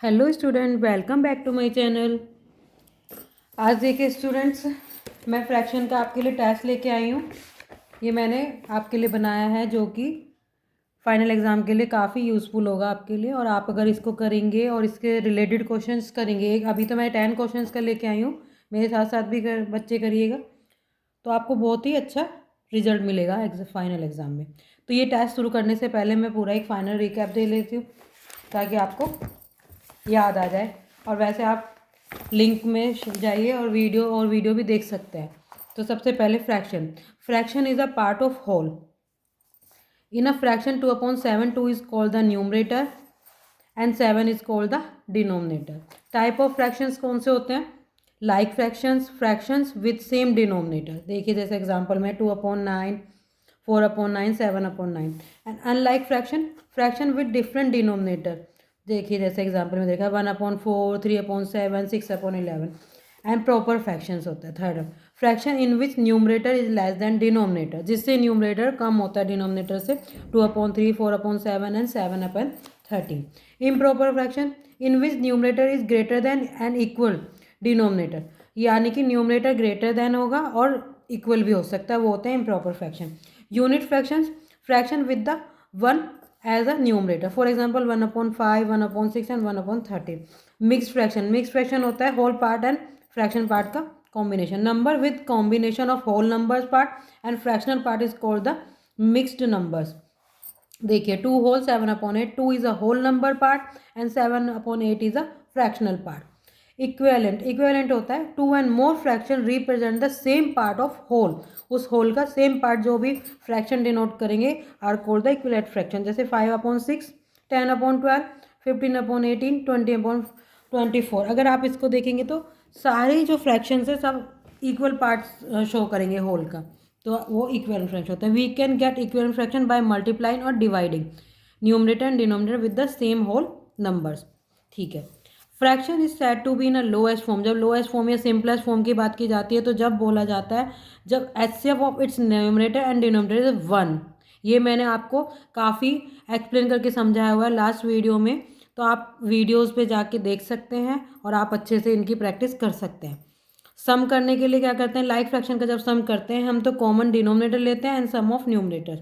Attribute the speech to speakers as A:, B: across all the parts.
A: Hello student, welcome back to my channel. आज देखिए students, मैं फ्रैक्शन का आपके लिए टेस्ट लेके आई हूँ। ये मैंने आपके लिए बनाया है जो कि फाइनल एग्ज़ाम के लिए काफ़ी यूज़फुल होगा आपके लिए। और आप अगर इसको करेंगे और इसके रिलेटेड क्वेश्चंस करेंगे, अभी तो मैं 10 क्वेश्चंस का लेके आई हूँ, मेरे साथ साथ भी बच्चे करिएगा तो आपको बहुत ही अच्छा रिजल्ट मिलेगा फाइनल एग्ज़ाम में। तो ये टेस्ट शुरू करने से पहले मैं पूरा एक फाइनल रिकैप दे लेती हूँ ताकि आपको याद आ जाए। और वैसे आप लिंक में जाइए और वीडियो भी देख सकते हैं। तो सबसे पहले fraction is a part of whole. In a fraction 2/7 2 is called the numerator and 7 is called the denominator. Type of fractions कौन से होते हैं? Like fractions with same denominator. देखिए जैसे एग्जांपल में 2/9, 4/9, 7/9। And unlike fraction with different denominator. देखिए जैसे example में देखा 1/4, 3/7, 6/11। एंड प्रॉपर फ्रैक्शंस होता है। Third, fraction in which numerator is less than denominator, जिससे न्यूमरेटर कम होता है डिनोमिनेटर से। 2/3, 4/7 and 7/13। Improper fraction in which numerator is greater than and equal denominator, यानी कि न्यूमरेटर ग्रेटर देन होगा और इक्वल भी हो सकता है, वो होते हैं improper fraction. Unit fraction with the one as a numerator, for example 1/5, 1/6 and 1/13। Mixed fraction होता है whole part and fraction part का combination. Number with combination of whole numbers part and fractional part is called the mixed numbers. देखिए 2 whole 7/8, 2 is a whole number part and 7/8 is a fractional part. Equivalent होता है 2 and more fraction represent the same part of whole. उस whole का same part जो भी fraction denote करेंगे are called the equivalent fraction. जैसे 5/6, 10/12, 15/18, 20/24। अगर आप इसको देखेंगे तो सारे जो फ्रैक्शंस है सब इक्वल पार्ट्स शो करेंगे होल का, तो वो इक्विवेलेंट फ्रैक्शन होता है। We can get equivalent fraction by multiplying और dividing numerator and denominator with the same whole numbers. ठीक है। Fraction is said to be in a lowest form. जब लोएस्ट फॉर्म या सिंपलेस्ट फॉर्म की बात की जाती है तो जब बोला जाता है जब HCF of its numerator and denominator is 1। ये मैंने आपको काफ़ी एक्सप्लेन करके समझाया हुआ है लास्ट वीडियो में, तो आप वीडियोस पे जाके देख सकते हैं और आप अच्छे से इनकी प्रैक्टिस कर सकते हैं। सम करने के लिए क्या करते हैं, लाइक फ्रैक्शन का जब सम करते हैं हम तो कॉमन डिनोमिनेटर लेते हैं and sum of numerator.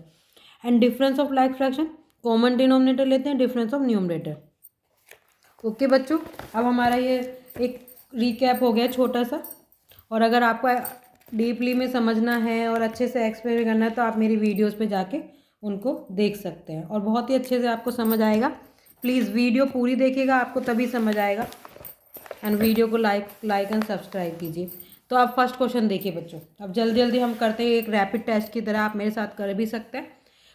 A: And difference of like fraction, common denominator लेते हैं, डिफरेंस ऑफ न्यूमरेटर। ओके बच्चों, अब हमारा ये एक रिकैप हो गया छोटा सा। और अगर आपको डीपली में समझना है और अच्छे से एक्सप्लेन करना है तो आप मेरी वीडियोस पे जाके उनको देख सकते हैं और बहुत ही अच्छे से आपको समझ आएगा। प्लीज़ वीडियो पूरी देखिएगा, आपको तभी समझ आएगा। एंड वीडियो को लाइक एंड सब्सक्राइब कीजिए। तो आप फर्स्ट क्वेश्चन देखिए बच्चों, अब जल्दी जल्दी हम करते हैं, एक रैपिड टेस्ट की तरह आप मेरे साथ कर भी सकते हैं।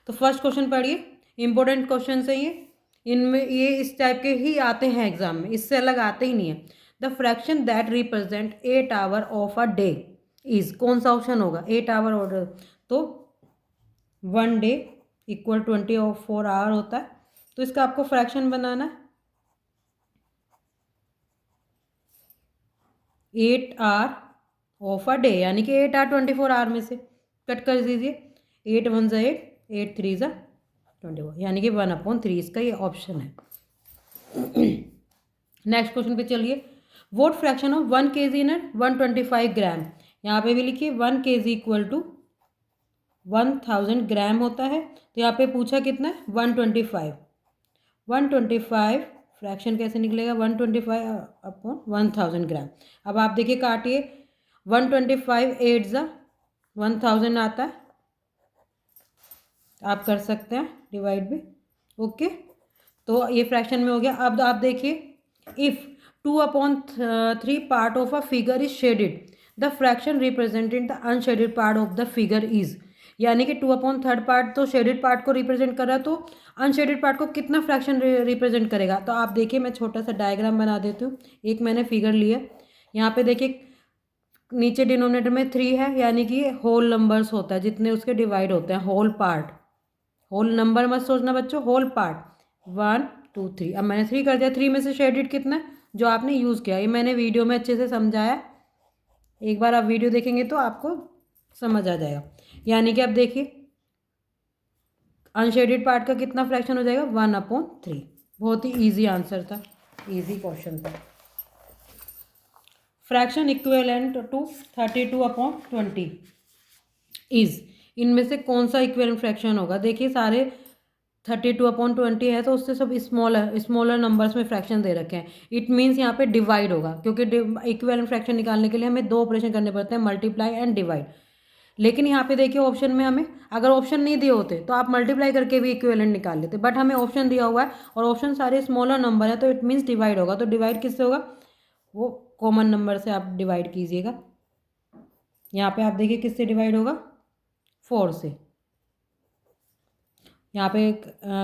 A: तो फर्स्ट क्वेश्चन पढ़िए, इंपॉर्टेंट क्वेश्चन है ये। इनमें ये इस टाइप के ही आते हैं एग्जाम में, इससे अलग आते ही नहीं है। The fraction that represent 8 hour of a day is, कौन सा ऑप्शन होगा? 8 आवर ऑर्डर, तो 1 डे इक्वल 24 आवर होता है। तो इसका आपको फ्रैक्शन बनाना है 8 आवर ऑफ अ डे, यानी कि 8 आवर 24 आवर में से कट कर दीजिए। 8 1 ज़ा 8, 8 3 ज़ा 24, यानी कि 1/3 इसका ये ऑप्शन है। नेक्स्ट क्वेश्चन पे चलिए। वोट फ्रैक्शन ऑफ 1 kg इन 125 ग्राम। यहाँ पे भी लिखिए 1 kg इक्वल टू 1000 ग्राम होता है। तो यहाँ पे पूछा कितना है? 125। 125 फ्रैक्शन कैसे निकलेगा? 125/1000 ग्राम। अब आप देखिए काटिए, 125 8 ज़ा 1000 आता है, आप कर सकते हैं डिवाइड भी। ओके, तो ये फ्रैक्शन में हो गया। अब आप देखिए, if 2/3 part of a figure is shaded, the fraction represented the unshielded part of the figure is, यानी कि 2/3 पार्ट तो शेडेड पार्ट को रिप्रेजेंट कर रहा है, तो अनशेडेड पार्ट को कितना फ्रैक्शन रिप्रेजेंट करेगा? तो आप देखिए, मैं छोटा सा डायग्राम बना देती हूँ। एक मैंने फिगर लिया, यहाँ पे देखिए नीचे डिनोमिनेटर में 3 है, यानी कि होल नंबर्स होता है जितने उसके डिवाइड होते हैं, होल पार्ट। होल नंबर मत सोचना बच्चों, होल पार्ट 1 2 3। अब मैंने 3 कर दिया। 3 में से शेडेड कितना है जो आपने यूज़ किया? ये मैंने वीडियो में अच्छे से समझाया, एक बार आप वीडियो देखेंगे तो आपको समझ आ जाएगा। यानी कि अब देखिए अनशेडेड पार्ट का कितना फ्रैक्शन हो जाएगा? 1/3। बहुत ही ईजी आंसर था। इजी क्वेश्चन था। फ्रैक्शन इक्विवेलेंट टू 32/20 इज, इनमें से कौन सा इक्विवेलेंट फ्रैक्शन होगा? देखिए सारे 32/20 है तो उससे सब स्मॉलर नंबर्स में फ्रैक्शन दे रखे हैं। इट मीन्स यहाँ पे डिवाइड होगा, क्योंकि इक्विवेलेंट फ्रैक्शन निकालने के लिए हमें दो ऑपरेशन करने पड़ते हैं, मल्टीप्लाई एंड डिवाइड। लेकिन यहाँ पे देखिए ऑप्शन में हमें, अगर ऑप्शन नहीं दिए होते तो आप मल्टीप्लाई करके भी इक्विवेलेंट निकाल लेते, बट हमें ऑप्शन दिया हुआ है और ऑप्शन सारे स्मॉलर नंबर है तो इट मीन्स डिवाइड होगा। तो डिवाइड किससे होगा? वो कॉमन नंबर से आप डिवाइड कीजिएगा। यहाँ पे आप देखिए किससे डिवाइड होगा? 4 से। यहाँ पे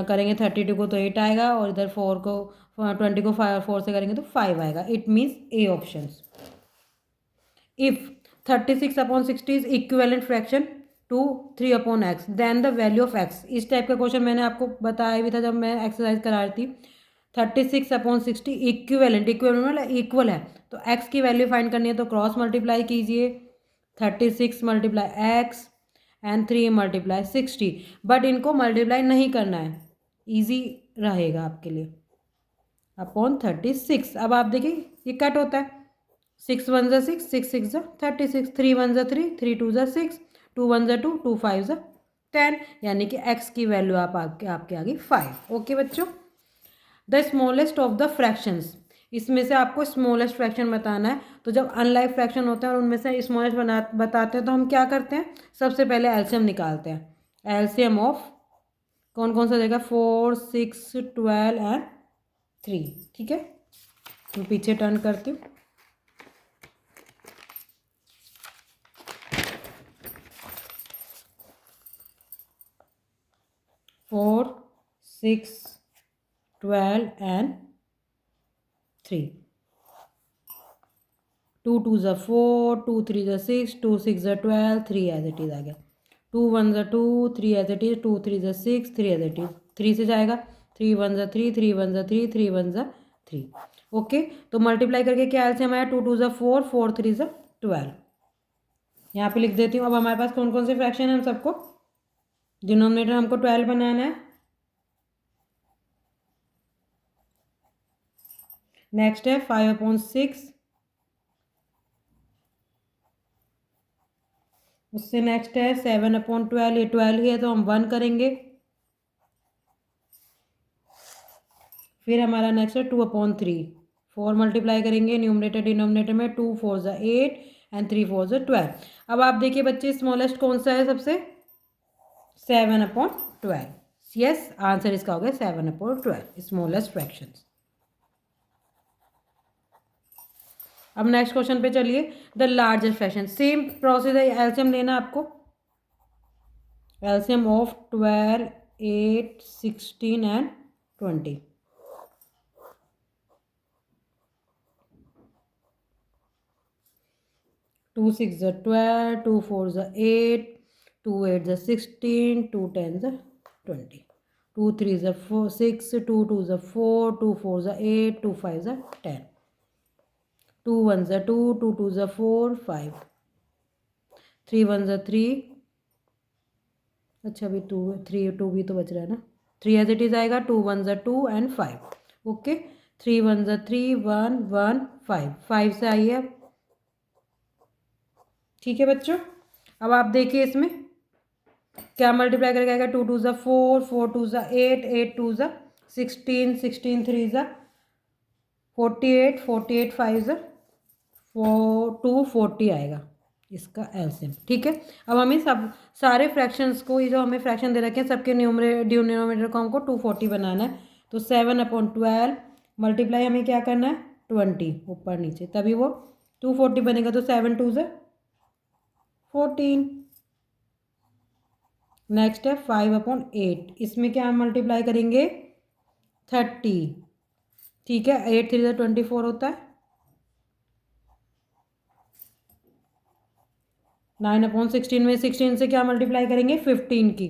A: करेंगे 32 को तो 8 आएगा और इधर 20 को 4 से करेंगे तो 5 आएगा। It means A option. If 36/60 is equivalent fraction to 3/x then the value of x। इस टाइप का क्वेश्चन मैंने आपको बताया भी था जब मैं एक्सरसाइज करा रही थी। 36/60 इक्विवेलेंट मतलब इक्वल है, तो x की वैल्यू फाइंड करनी है तो क्रॉस मल्टीप्लाई कीजिए, 36 multiply x and 3 multiply 60। But इनको मल्टीप्लाई नहीं करना है, ईजी रहेगा आपके लिए, अपॉन 36। अब आप देखिए ये कट होता है, 6 1 ज़ा 6, 6 6 ज़ा 36, 3 1 ज़ा 3, 3 2 ज़ा 6, 2 1 ज़ा 2, 2 5 ज़ा 10, यानी कि x की वैल्यू आपके आगे 5। ओके बच्चों। The smallest of the fractions, इसमें से आपको स्मॉलेस्ट फ्रैक्शन बताना है। तो जब अनलाइक फ्रैक्शन होते हैं और उनमें से स्मॉलेस्ट बताते हैं तो हम क्या करते हैं? सबसे पहले एलसीएम निकालते हैं। एलसीएम ऑफ कौन कौन सा देगा? 4 6 12 एंड 3। ठीक है, मैं पीछे टर्न करती हूँ। 4 6 12 एंड 3। 2 2 ज़ा 4, 2 3 ज़ा 6, 2 6 ज़ा 12, 3 एज इट इज़ आ गया। 2 1 ज़ा 2, 3 एज इट इज़, 2 3 ज़ा 6, 3 एज इट इज़, 3 से जाएगा, 3 1 ज़ा 3, 3 1 ज़ा 3, 3 1 ज़ा 3। ओके, तो मल्टीप्लाई करके क्या एलसीएम आया? 2 2 ज़ा 4, 4 3 ज़ा 12। यहाँ पे लिख देती हूँ। अब हमारे पास कौन कौन से फ्रैक्शन है? हम सबको डिनोमिनेटर हमको 12 बनाना है। नेक्स्ट है 5/6, उससे नेक्स्ट है 7/12। ये 12 ही है तो हम 1 करेंगे। फिर हमारा नेक्स्ट है 2/3, 4 मल्टीप्लाई करेंगे न्यूमरेटर डिनोमिनेटर में, 2 4 ज़ा 8 एंड 3 4 ज़ा 12। अब आप देखिए बच्चे स्मॉलेस्ट कौन सा है सबसे? 7/12। यस, आंसर इसका हो गया 7/12, स्मॉलेस्ट फ्रैक्शन। अब नेक्स्ट क्वेश्चन पे चलिए। The largest fraction, same process है, एलसीएम लेना आपको। LCM of 12 8 16 and 20। 2 6 ज़ा 12, 2 4 ज़ा 8, 2 8 ज़ा 16, 2 10 ज़ा 20, 2 3 ज़ा 6, 2 2 ज़ा 4, 2 4 ज़ा 8, 2 5 ज़ा 10, 2 1 ज़ा 2, 2 2 ज़ा 4 5, 3 1 ज़ा 3। अच्छा अभी 2 3 2 भी तो बच रहा है ना, 3 एज इट इज आएगा, 2 1 ज़ा 2 एंड 5। ओके, 3 1 ज़ा 3 1 1 5, 5 से आइए अब। ठीक है बच्चों, अब आप देखिए इसमें क्या मल्टीप्लाई करके आएगा? 2 2 ज़ा 4, 4 2 ज़ा 8, 8 2 ज़ा 16, 16 3 ज़ा 48, 48 5 ज़ा 240 आएगा इसका एलसीएम। ठीक है, अब हमें सब सारे फ्रैक्शंस को, ये जो हमें फ्रैक्शन दे रखे हैं सबके डिनोमिनेटर को हमको 240 बनाना है। तो 7/12 मल्टीप्लाई हमें क्या करना है? 20 ऊपर नीचे, तभी वो 240 बनेगा। तो 7 2 ज़ा 14। नेक्स्ट है 5/8, इसमें क्या हम मल्टीप्लाई करेंगे? 30। ठीक है, 8 3 ज़ा 24 होता है। 9/16 में 16 से क्या मल्टीप्लाई करेंगे? 15 की।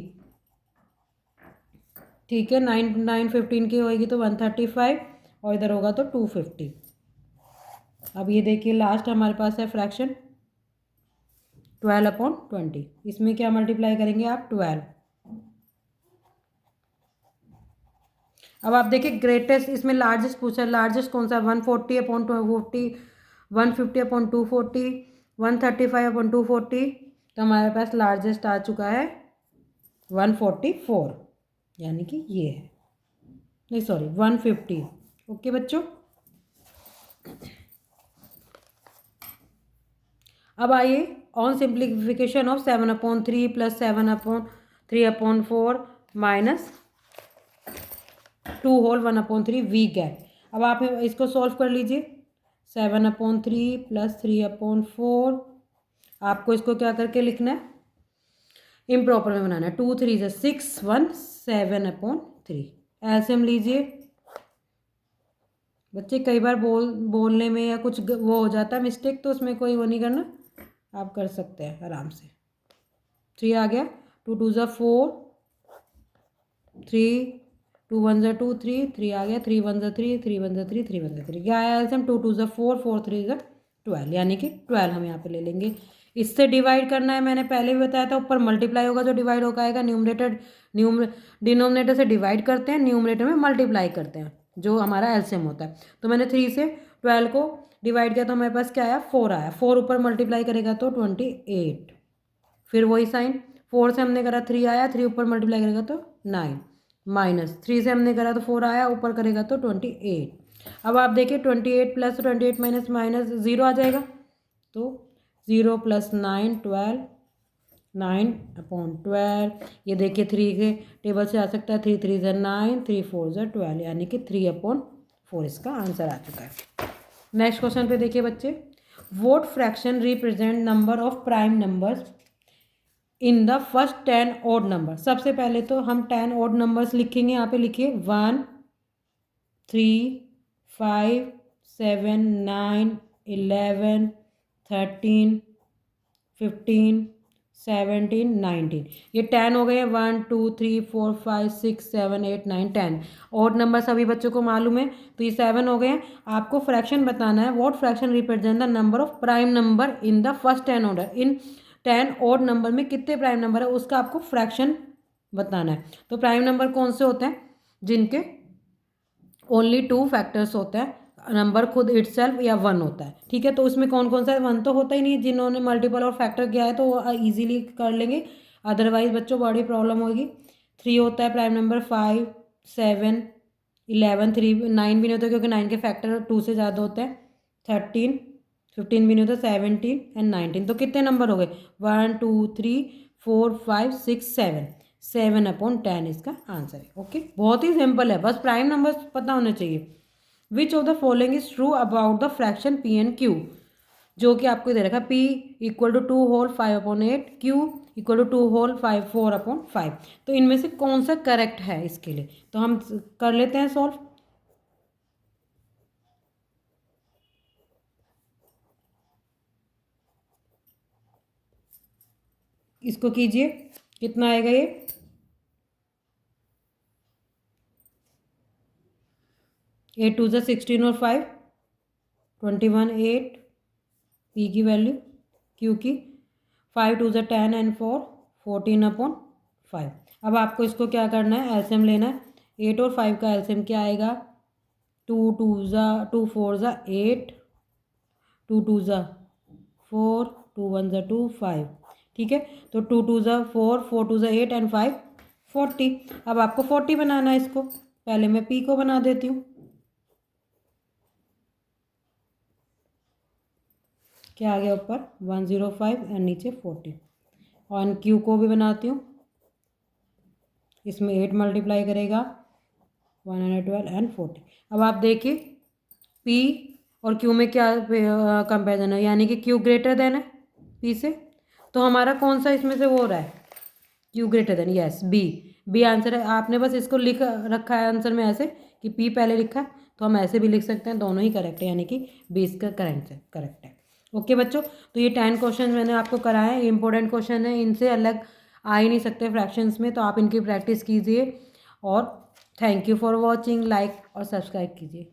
A: ठीक है, 9 9 15 की होएगी तो 135 और इधर होगा तो 250। अब ये देखिए लास्ट हमारे पास है फ्रैक्शन 12/20, इसमें क्या मल्टीप्लाई करेंगे आप? 12। अब आप देखिए ग्रेटेस्ट, इसमें लार्जेस्ट पूछा, लार्जेस्ट कौन सा, 140/240, 150/240, 135/240, तो हमारे पास लार्जेस्ट आ चुका है 144, यानी कि ये है, नहीं सॉरी 150। ओके बच्चों, अब आइए on simplification of 7/3 + 7/3/4 -2 whole 1/3 we get. अब आप इसको सॉल्व कर लीजिए। 7/3 + 3/4, आपको इसको क्या करके लिखना है, इम्प्रॉपर में बनाना है। 2 3 = 6, 1 7/3। एलसीएम लीजिए बच्चे, कई बार बोलने में या कुछ वो हो जाता है मिस्टेक, तो उसमें कोई वो नहीं करना, आप कर सकते हैं आराम से। 3 आ गया, 2 2 = 4, 3 2 1 = 2 3 3 आ गया, 3 1 = 3 3 1 = 3 3 1 = 3, क्या आया एल्सियम, 2 2 = 4 4 3 = 12, यानी कि 12 हम यहाँ पे ले लेंगे। इससे डिवाइड करना है, मैंने पहले भी बताया था, ऊपर मल्टीप्लाई होगा जो डिवाइड होगा आएगा, डिनोमिनेटर से डिवाइड करते हैं, न्यूमरेटर में मल्टीप्लाई करते हैं, जो हमारा एलसीएम होता है। तो मैंने 3 से 12 को डिवाइड किया तो हमारे पास क्या आया, 4 आया। 4 ऊपर मल्टीप्लाई करेगा तो 28, फिर वही साइन, 4 से हमने करा 3 आया, 3 ऊपर मल्टीप्लाई करेगा तो 9, -3 से हमने करा तो 4 आया, ऊपर करेगा तो 28। अब आप देखिए 28 + 28 माइनस 0 आ जाएगा, तो 0 + 9 12, 9/12। ये देखिए 3 के टेबल से आ सकता है, 3 3 = 9, 3 4 = 12, यानी कि 3/4 इसका आंसर आ चुका है। नेक्स्ट क्वेश्चन पे देखिए बच्चे, what fraction represent number of prime numbers in the first 10 odd number. सबसे पहले तो हम 10 ऑड नंबर्स लिखेंगे, यहाँ पे लिखिए 1 3 5 7 9 11 13 15 17 19, ये 10 हो गए। 1 2 3 4 5 6 7 8 9 10 ऑड नंबर सभी बच्चों को मालूम है, तो ये 7 हो गए। आपको फ्रैक्शन बताना है, what fraction represent the number of prime number in the first 10 order. In 10 odd number में कितने प्राइम नंबर है उसका आपको फ्रैक्शन बताना है। तो प्राइम नंबर कौन से होते हैं, जिनके ओनली 2 फैक्टर्स होते हैं, नंबर खुद इटसेल्फ या 1 होता है, ठीक है। तो उसमें कौन कौन सा है, 1 तो होता ही नहीं, जिन्होंने मल्टीपल और फैक्टर किया है तो वो ईजिली कर लेंगे, अदरवाइज बच्चों बड़ी प्रॉब्लम होगी। 3 होता है प्राइम नंबर, 5 7 11 3 9 भी नहीं होता क्योंकि 9 के फैक्टर 2 से ज़्यादा होते हैं, 13 15 भी नहीं होता, 17 एंड 19। तो कितने नंबर हो गए, 1 2 3 4 5 6 7, 7/10 इसका आंसर है। ओके, बहुत ही सिंपल है, बस प्राइम नंबर पता होने चाहिए। Which of the following is true about the fraction P and Q, जो कि आपको दे रखा है, पी = 2 होल 5/8, क्यू = 2 होल 4/5। तो इनमें से कौन सा करेक्ट है इसके लिए, तो हम कर लेते हैं सॉल्व। इसको कीजिए, कितना आएगा ये, 8 2 = 16 और 5 21 8, पी की वैल्यू, क्यू की 5 2 = 10 एंड 4 14/5। अब आपको इसको क्या करना है, एलसीएम लेना है। 8 और 5 का एलसीएम क्या आएगा, 2 2 4 = 8, 2 2 = 4, 2 1 = 2 5, ठीक है। तो 2 2 = 4, 4 2 = 8 एंड 5 40। अब आपको 40 बनाना है इसको, पहले मैं पी को बना देती हूँ, क्या आ गया ऊपर 105 एंड नीचे 40, और क्यू को भी बनाती हूँ, इसमें 8 मल्टीप्लाई करेगा 112 एंड 40। अब आप देखिए पी और क्यू में क्या कंपेरिजन है, यानी कि क्यू ग्रेटर देन है पी से, तो हमारा कौन सा इसमें से वो हो रहा है, Q greater than, yes B answer है। आपने बस इसको लिख रखा है आंसर में ऐसे कि पी पहले लिखा है, तो हम ऐसे भी लिख सकते हैं, दोनों ही करेक्ट है, यानी कि बी इसका करेक्ट है। ओके बच्चों, तो ये 10 क्वेश्चन मैंने आपको कराए हैं, इंपॉर्टेंट क्वेश्चन है, इनसे अलग आ ही नहीं सकते फ्रैक्शंस में, तो आप इनकी प्रैक्टिस कीजिए। और thank you for watching, like और सब्सक्राइब कीजिए।